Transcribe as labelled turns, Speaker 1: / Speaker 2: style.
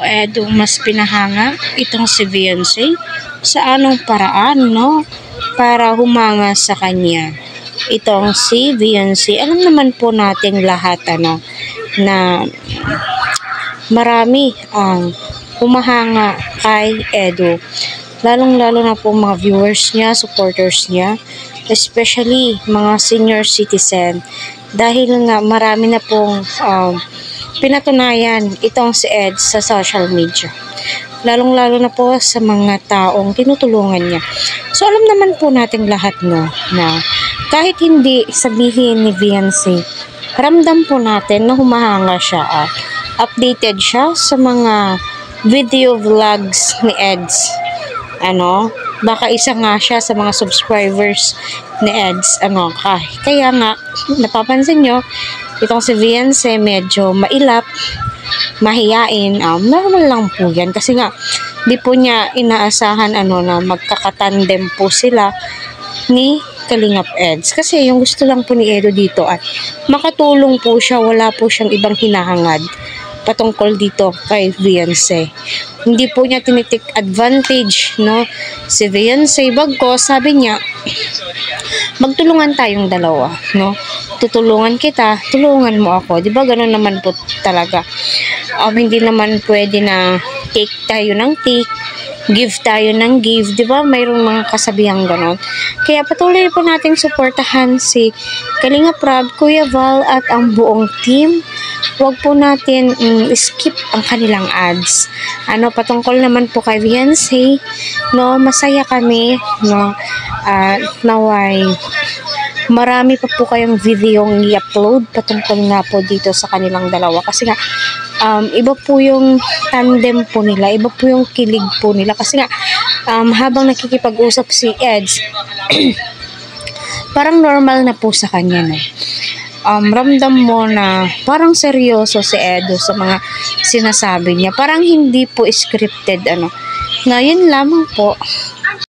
Speaker 1: Edo mas pinahanga itong si Beyonce sa anong paraan, no? Para humanga sa kanya. Itong si Beyonce, alam naman po natin lahat, na marami ang humahanga kay Edo. Lalong-lalo na po mga viewers niya, supporters niya, especially mga senior citizen. Dahil nga marami na pong pinatunayan itong si Ed sa social media. Lalong-lalo na po sa mga taong tinutulungan niya. So alam naman po natin lahat, no, na kahit hindi sabihin ni Beyonce, ramdam po natin na humahanga siya at updated siya sa mga video vlogs ni Eds. Baka isa nga siya sa mga subscribers ni Eds. Kaya nga, napapansin nyo, itong si Beyonce medyo mailap, mahiyain. Normal lang po yan. Kasi nga, di po niya inaasahan na magkakatandem po sila ni Kalingap Eds. Kasi yung gusto lang po ni Edo dito ay makatulong po siya. Wala po siyang ibang hinahangad patungkol dito kay Beyonce. Hindi po niya tinitik advantage, no? Si Beyonce, bagko, sabi niya, magtulungan tayong dalawa, no? Tutulungan kita, tulungan mo ako. Diba gano'n naman po talaga. Hindi naman pwede na take tayo ng take, give tayo ng give. Diba mayroong mga kasabihang gano'n. Kaya patuloy po nating suportahan si Kalingap Rab, Kuya Val at ang buong team. Huwag po natin skip ang kanilang ads. Patungkol naman po kay Beyonce, no, masaya kami, no, naway marami pa po kayong video i-upload patungkol nga po dito sa kanilang dalawa. Kasi nga, iba po yung tandem po nila, iba po yung kilig po nila. Kasi nga, habang nakikipag-usap si Eds, parang normal na po sa kanya, no. Ramdam mo na parang seryoso si Edo sa mga sinasabi niya. Parang hindi po scripted, Ngayon lamang po,